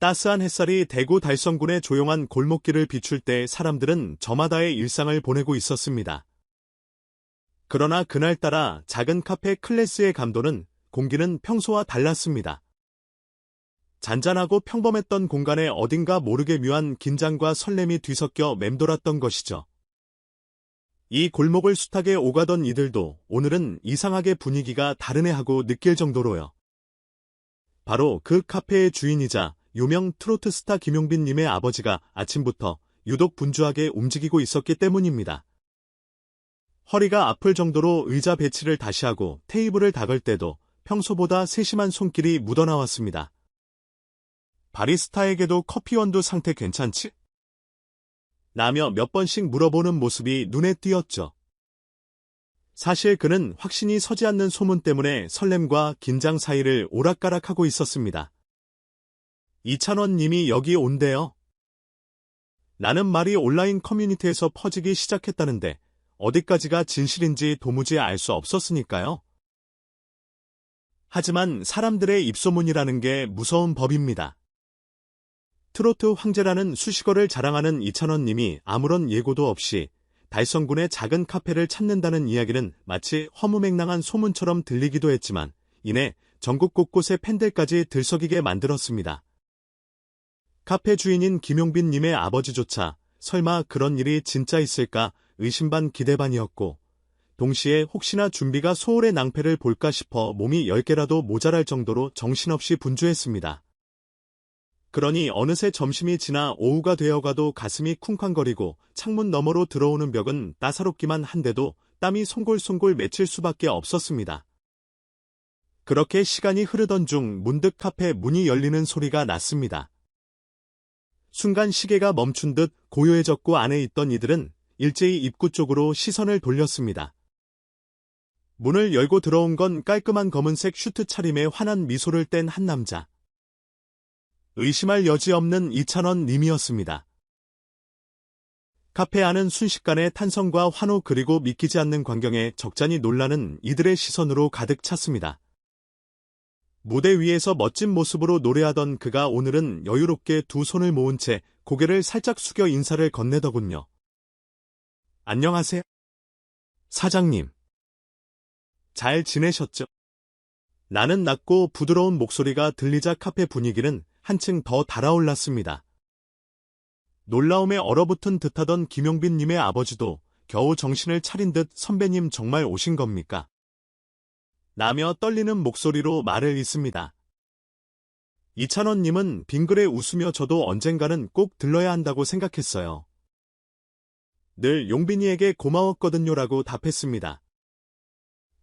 따스한 햇살이 대구 달성군의 조용한 골목길을 비출 때 사람들은 저마다의 일상을 보내고 있었습니다. 그러나 그날따라 작은 카페 클래스의 감도는 공기는 평소와 달랐습니다. 잔잔하고 평범했던 공간에 어딘가 모르게 묘한 긴장과 설렘이 뒤섞여 맴돌았던 것이죠. 이 골목을 숱하게 오가던 이들도 오늘은 이상하게 분위기가 다르네 하고 느낄 정도로요. 바로 그 카페의 주인이자 유명 트로트 스타 김용빈님의 아버지가 아침부터 유독 분주하게 움직이고 있었기 때문입니다. 허리가 아플 정도로 의자 배치를 다시 하고 테이블을 닦을 때도 평소보다 세심한 손길이 묻어나왔습니다. 바리스타에게도 커피 원두 상태 괜찮지? 라며 몇 번씩 물어보는 모습이 눈에 띄었죠. 사실 그는 확신이 서지 않는 소문 때문에 설렘과 긴장 사이를 오락가락하고 있었습니다. 이찬원 님이 여기 온대요. 라는 말이 온라인 커뮤니티에서 퍼지기 시작했다는데 어디까지가 진실인지 도무지 알 수 없었으니까요. 하지만 사람들의 입소문이라는 게 무서운 법입니다. 트로트 황제라는 수식어를 자랑하는 이찬원 님이 아무런 예고도 없이 달성군의 작은 카페를 찾는다는 이야기는 마치 허무맹랑한 소문처럼 들리기도 했지만 이내 전국 곳곳의 팬들까지 들썩이게 만들었습니다. 카페 주인인 김용빈 님의 아버지조차 설마 그런 일이 진짜 있을까 의심 반 기대 반이었고 동시에 혹시나 준비가 소홀의 낭패를 볼까 싶어 몸이 10개라도 모자랄 정도로 정신없이 분주했습니다. 그러니 어느새 점심이 지나 오후가 되어가도 가슴이 쿵쾅거리고 창문 너머로 들어오는 벽은 따사롭기만 한데도 땀이 송골송골 맺힐 수밖에 없었습니다. 그렇게 시간이 흐르던 중 문득 카페 문이 열리는 소리가 났습니다. 순간 시계가 멈춘 듯 고요해졌고 안에 있던 이들은 일제히 입구 쪽으로 시선을 돌렸습니다. 문을 열고 들어온 건 깔끔한 검은색 슈트 차림에 환한 미소를 뗀 한 남자. 의심할 여지 없는 이찬원 님이었습니다. 카페 안은 순식간에 탄성과 환호 그리고 믿기지 않는 광경에 적잖이 놀라는 이들의 시선으로 가득 찼습니다. 무대 위에서 멋진 모습으로 노래하던 그가 오늘은 여유롭게 두 손을 모은 채 고개를 살짝 숙여 인사를 건네더군요. 안녕하세요. 사장님. 잘 지내셨죠? 나는 낮고 부드러운 목소리가 들리자 카페 분위기는 한층 더 달아올랐습니다. 놀라움에 얼어붙은 듯하던 김용빈님의 아버지도 겨우 정신을 차린 듯 선배님 정말 오신 겁니까? 라며 떨리는 목소리로 말을 잇습니다. 이찬원님은 빙그레 웃으며 저도 언젠가는 꼭 들러야 한다고 생각했어요. 늘 용빈이에게 고마웠거든요라고 답했습니다.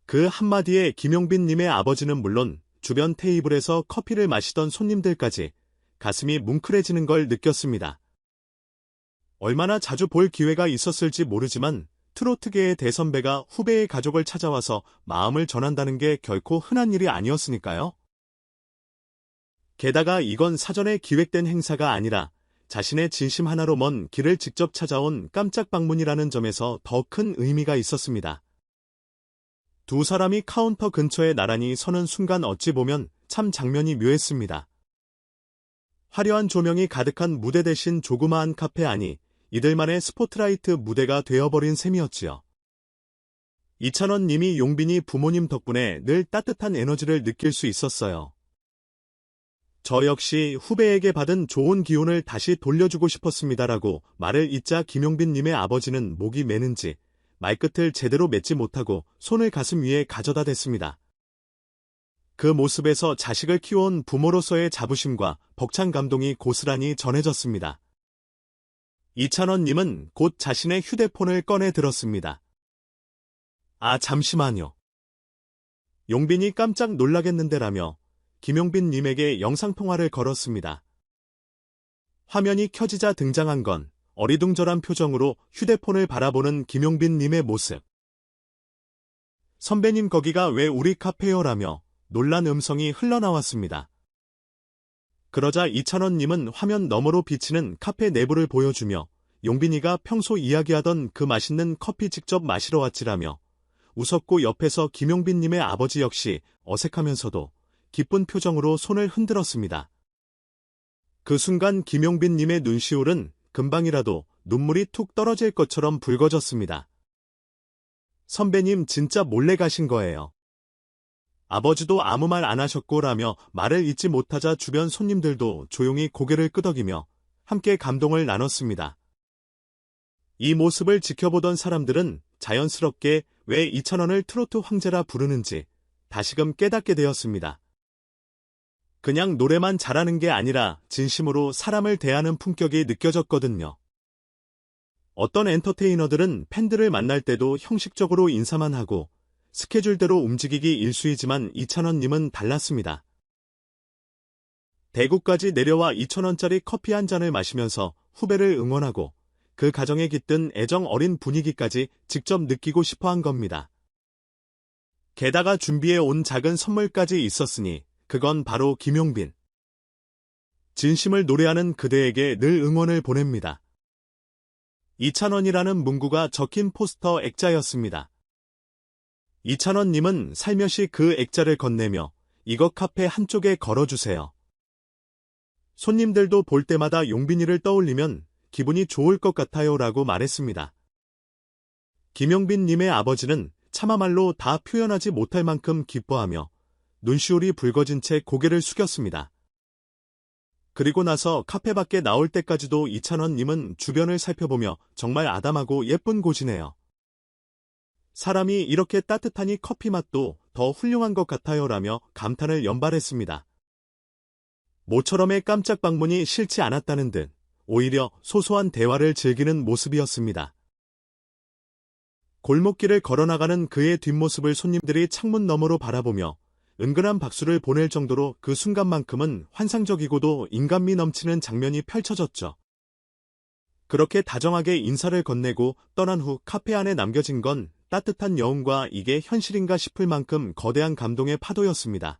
그 한마디에 김용빈님의 아버지는 물론 주변 테이블에서 커피를 마시던 손님들까지 가슴이 뭉클해지는 걸 느꼈습니다. 얼마나 자주 볼 기회가 있었을지 모르지만 트로트계의 대선배가 후배의 가족을 찾아와서 마음을 전한다는 게 결코 흔한 일이 아니었으니까요. 게다가 이건 사전에 기획된 행사가 아니라 자신의 진심 하나로 먼 길을 직접 찾아온 깜짝 방문이라는 점에서 더 큰 의미가 있었습니다. 두 사람이 카운터 근처에 나란히 서는 순간 어찌 보면 참 장면이 묘했습니다. 화려한 조명이 가득한 무대 대신 조그마한 카페 안이 이들만의 스포트라이트 무대가 되어버린 셈이었지요. 이찬원 님이 용빈이 부모님 덕분에 늘 따뜻한 에너지를 느낄 수 있었어요. 저 역시 후배에게 받은 좋은 기운을 다시 돌려주고 싶었습니다라고 말을 잇자 김용빈 님의 아버지는 목이 메는지 말끝을 제대로 맺지 못하고 손을 가슴 위에 가져다 댔습니다. 그 모습에서 자식을 키워온 부모로서의 자부심과 벅찬 감동이 고스란히 전해졌습니다. 이찬원 님은 곧 자신의 휴대폰을 꺼내 들었습니다. 아, 잠시만요. 용빈이 깜짝 놀라겠는데라며 김용빈 님에게 영상통화를 걸었습니다. 화면이 켜지자 등장한 건 어리둥절한 표정으로 휴대폰을 바라보는 김용빈 님의 모습. 선배님 거기가 왜 우리 카페요라며 놀란 음성이 흘러나왔습니다. 그러자 이찬원 님은 화면 너머로 비치는 카페 내부를 보여주며 용빈이가 평소 이야기하던 그 맛있는 커피 직접 마시러 왔지라며 웃었고 옆에서 김용빈 님의 아버지 역시 어색하면서도 기쁜 표정으로 손을 흔들었습니다. 그 순간 김용빈님의 눈시울은 금방이라도 눈물이 툭 떨어질 것처럼 붉어졌습니다. 선배님 진짜 몰래 가신 거예요. 아버지도 아무 말 안 하셨고 라며 말을 잇지 못하자 주변 손님들도 조용히 고개를 끄덕이며 함께 감동을 나눴습니다. 이 모습을 지켜보던 사람들은 자연스럽게 왜 이찬원을 트로트 황제라 부르는지 다시금 깨닫게 되었습니다. 그냥 노래만 잘하는 게 아니라 진심으로 사람을 대하는 품격이 느껴졌거든요. 어떤 엔터테이너들은 팬들을 만날 때도 형식적으로 인사만 하고 스케줄대로 움직이기 일쑤이지만 이찬원님은 달랐습니다. 대구까지 내려와 2,000원짜리 커피 한 잔을 마시면서 후배를 응원하고 그 가정에 깃든 애정 어린 분위기까지 직접 느끼고 싶어 한 겁니다. 게다가 준비해 온 작은 선물까지 있었으니 그건 바로 김용빈. 진심을 노래하는 그대에게 늘 응원을 보냅니다. 이찬원이라는 문구가 적힌 포스터 액자였습니다. 이찬원님은 살며시 그 액자를 건네며 이거 카페 한쪽에 걸어주세요. 손님들도 볼 때마다 용빈이를 떠올리면 기분이 좋을 것 같아요 라고 말했습니다. 김용빈님의 아버지는 차마 말로 다 표현하지 못할 만큼 기뻐하며 눈시울이 붉어진 채 고개를 숙였습니다. 그리고 나서 카페 밖에 나올 때까지도 이찬원님은 주변을 살펴보며 정말 아담하고 예쁜 곳이네요. 사람이 이렇게 따뜻하니 커피 맛도 더 훌륭한 것 같아요 라며 감탄을 연발했습니다. 모처럼의 깜짝 방문이 싫지 않았다는 듯 오히려 소소한 대화를 즐기는 모습이었습니다. 골목길을 걸어나가는 그의 뒷모습을 손님들이 창문 너머로 바라보며 은근한 박수를 보낼 정도로 그 순간만큼은 환상적이고도 인간미 넘치는 장면이 펼쳐졌죠. 그렇게 다정하게 인사를 건네고 떠난 후 카페 안에 남겨진 건 따뜻한 여운과 이게 현실인가 싶을 만큼 거대한 감동의 파도였습니다.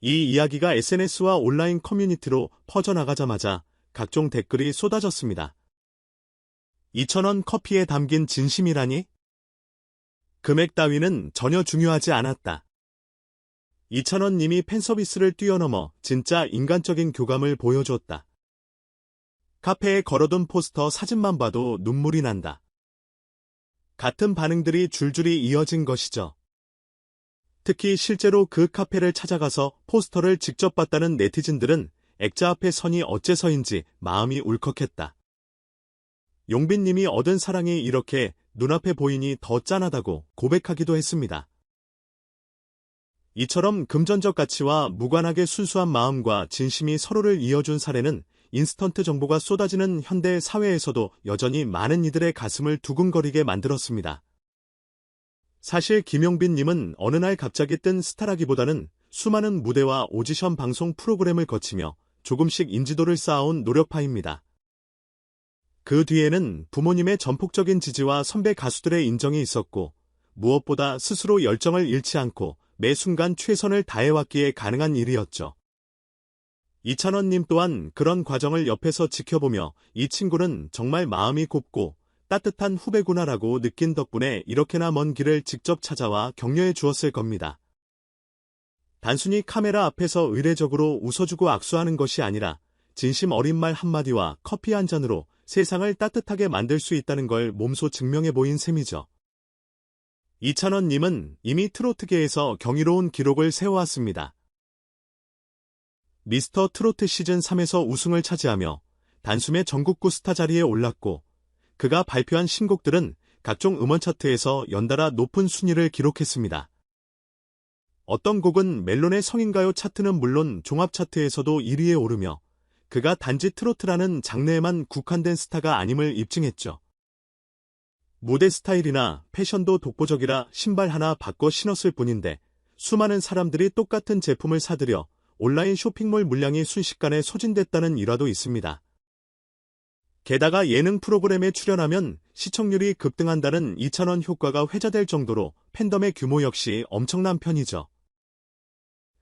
이 이야기가 SNS와 온라인 커뮤니티로 퍼져나가자마자 각종 댓글이 쏟아졌습니다. 2,000원 커피에 담긴 진심이라니? 금액 따위는 전혀 중요하지 않았다. 이찬원님이 팬서비스를 뛰어넘어 진짜 인간적인 교감을 보여줬다. 카페에 걸어둔 포스터 사진만 봐도 눈물이 난다. 같은 반응들이 줄줄이 이어진 것이죠. 특히 실제로 그 카페를 찾아가서 포스터를 직접 봤다는 네티즌들은 액자 앞에 선이 어째서인지 마음이 울컥했다. 용빈님이 얻은 사랑이 이렇게 눈앞에 보이니 더 짠하다고 고백하기도 했습니다. 이처럼 금전적 가치와 무관하게 순수한 마음과 진심이 서로를 이어준 사례는 인스턴트 정보가 쏟아지는 현대 사회에서도 여전히 많은 이들의 가슴을 두근거리게 만들었습니다. 사실 김용빈님은 어느 날 갑자기 뜬 스타라기보다는 수많은 무대와 오디션 방송 프로그램을 거치며 조금씩 인지도를 쌓아온 노력파입니다. 그 뒤에는 부모님의 전폭적인 지지와 선배 가수들의 인정이 있었고 무엇보다 스스로 열정을 잃지 않고 매 순간 최선을 다해왔기에 가능한 일이었죠. 이찬원님 또한 그런 과정을 옆에서 지켜보며 이 친구는 정말 마음이 곱고 따뜻한 후배구나라고 느낀 덕분에 이렇게나 먼 길을 직접 찾아와 격려해 주었을 겁니다. 단순히 카메라 앞에서 의례적으로 웃어주고 악수하는 것이 아니라 진심 어린 말 한마디와 커피 한 잔으로 세상을 따뜻하게 만들 수 있다는 걸 몸소 증명해 보인 셈이죠. 이찬원님은 이미 트로트계에서 경이로운 기록을 세워왔습니다. 미스터 트로트 시즌3에서 우승을 차지하며 단숨에 전국구 스타 자리에 올랐고 그가 발표한 신곡들은 각종 음원 차트에서 연달아 높은 순위를 기록했습니다. 어떤 곡은 멜론의 성인가요 차트는 물론 종합 차트에서도 1위에 오르며 그가 단지 트로트라는 장르에만 국한된 스타가 아님을 입증했죠. 무대 스타일이나 패션도 독보적이라 신발 하나 바꿔 신었을 뿐인데 수많은 사람들이 똑같은 제품을 사들여 온라인 쇼핑몰 물량이 순식간에 소진됐다는 일화도 있습니다. 게다가 예능 프로그램에 출연하면 시청률이 급등한다는 이찬원 효과가 회자될 정도로 팬덤의 규모 역시 엄청난 편이죠.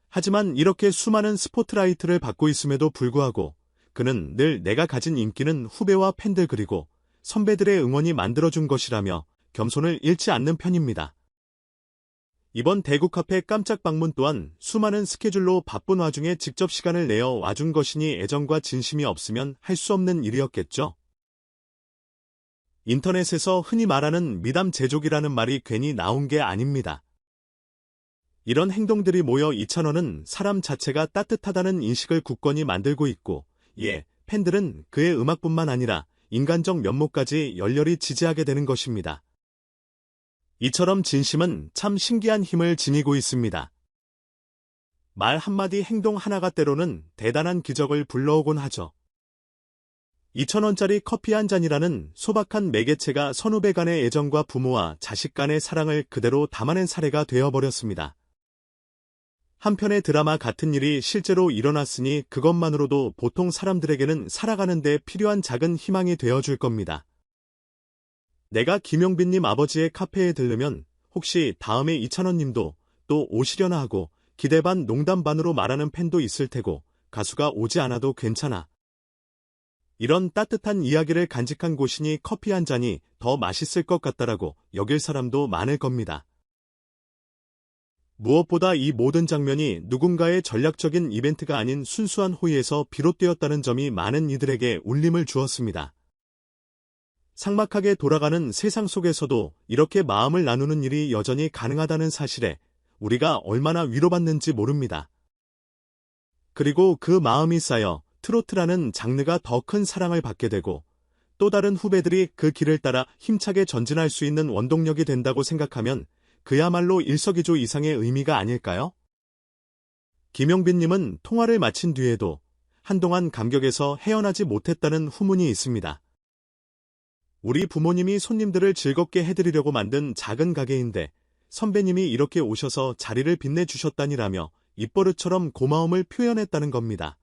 하지만 이렇게 수많은 스포트라이트를 받고 있음에도 불구하고 그는 늘 내가 가진 인기는 후배와 팬들 그리고 선배들의 응원이 만들어준 것이라며 겸손을 잃지 않는 편입니다. 이번 대구 카페 깜짝 방문 또한 수많은 스케줄로 바쁜 와중에 직접 시간을 내어 와준 것이니 애정과 진심이 없으면 할 수 없는 일이었겠죠. 인터넷에서 흔히 말하는 미담 제조기라는 말이 괜히 나온 게 아닙니다. 이런 행동들이 모여 이찬원은 사람 자체가 따뜻하다는 인식을 굳건히 만들고 있고, 팬들은 그의 음악뿐만 아니라 인간적 면모까지 열렬히 지지하게 되는 것입니다. 이처럼 진심은 참 신기한 힘을 지니고 있습니다. 말 한마디 행동 하나가 때로는 대단한 기적을 불러오곤 하죠. 2,000원짜리 커피 한 잔이라는 소박한 매개체가 선후배 간의 애정과 부모와 자식 간의 사랑을 그대로 담아낸 사례가 되어버렸습니다. 한편의 드라마 같은 일이 실제로 일어났으니 그것만으로도 보통 사람들에게는 살아가는 데 필요한 작은 희망이 되어줄 겁니다. 내가 김용빈님 아버지의 카페에 들르면 혹시 다음에 이찬원님도 또 오시려나 하고 기대 반 농담 반으로 말하는 팬도 있을 테고 가수가 오지 않아도 괜찮아. 이런 따뜻한 이야기를 간직한 곳이니 커피 한 잔이 더 맛있을 것 같다라고 여길 사람도 많을 겁니다. 무엇보다 이 모든 장면이 누군가의 전략적인 이벤트가 아닌 순수한 호의에서 비롯되었다는 점이 많은 이들에게 울림을 주었습니다. 삭막하게 돌아가는 세상 속에서도 이렇게 마음을 나누는 일이 여전히 가능하다는 사실에 우리가 얼마나 위로받는지 모릅니다. 그리고 그 마음이 쌓여 트로트라는 장르가 더 큰 사랑을 받게 되고 또 다른 후배들이 그 길을 따라 힘차게 전진할 수 있는 원동력이 된다고 생각하면 그야말로 일석이조 이상의 의미가 아닐까요? 김용빈님은 통화를 마친 뒤에도 한동안 감격에서 헤어나지 못했다는 후문이 있습니다. 우리 부모님이 손님들을 즐겁게 해드리려고 만든 작은 가게인데 선배님이 이렇게 오셔서 자리를 빛내주셨다니라며 입버릇처럼 고마움을 표현했다는 겁니다.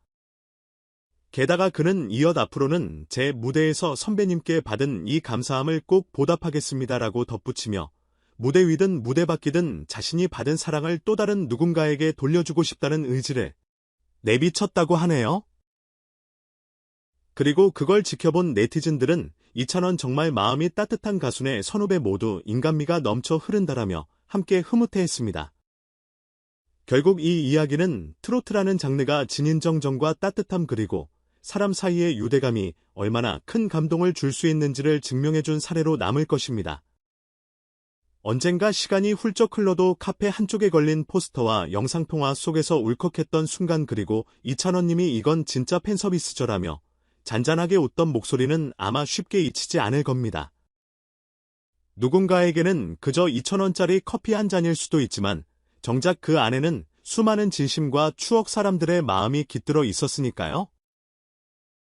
게다가 그는 이엇 앞으로는 제 무대에서 선배님께 받은 이 감사함을 꼭 보답하겠습니다라고 덧붙이며 무대 위든 무대 밖이든 자신이 받은 사랑을 또 다른 누군가에게 돌려주고 싶다는 의지를 내비쳤다고 하네요. 그리고 그걸 지켜본 네티즌들은 이찬원 정말 마음이 따뜻한 가수네 선후배 모두 인간미가 넘쳐 흐른다라며 함께 흐뭇해했습니다. 결국 이 이야기는 트로트라는 장르가 지닌 정정과 따뜻함 그리고 사람 사이의 유대감이 얼마나 큰 감동을 줄 수 있는지를 증명해준 사례로 남을 것입니다. 언젠가 시간이 훌쩍 흘러도 카페 한쪽에 걸린 포스터와 영상통화 속에서 울컥했던 순간 그리고 이찬원님이 이건 진짜 팬서비스저라며 잔잔하게 웃던 목소리는 아마 쉽게 잊히지 않을 겁니다. 누군가에게는 그저 2,000원짜리 커피 한 잔일 수도 있지만 정작 그 안에는 수많은 진심과 추억 사람들의 마음이 깃들어 있었으니까요.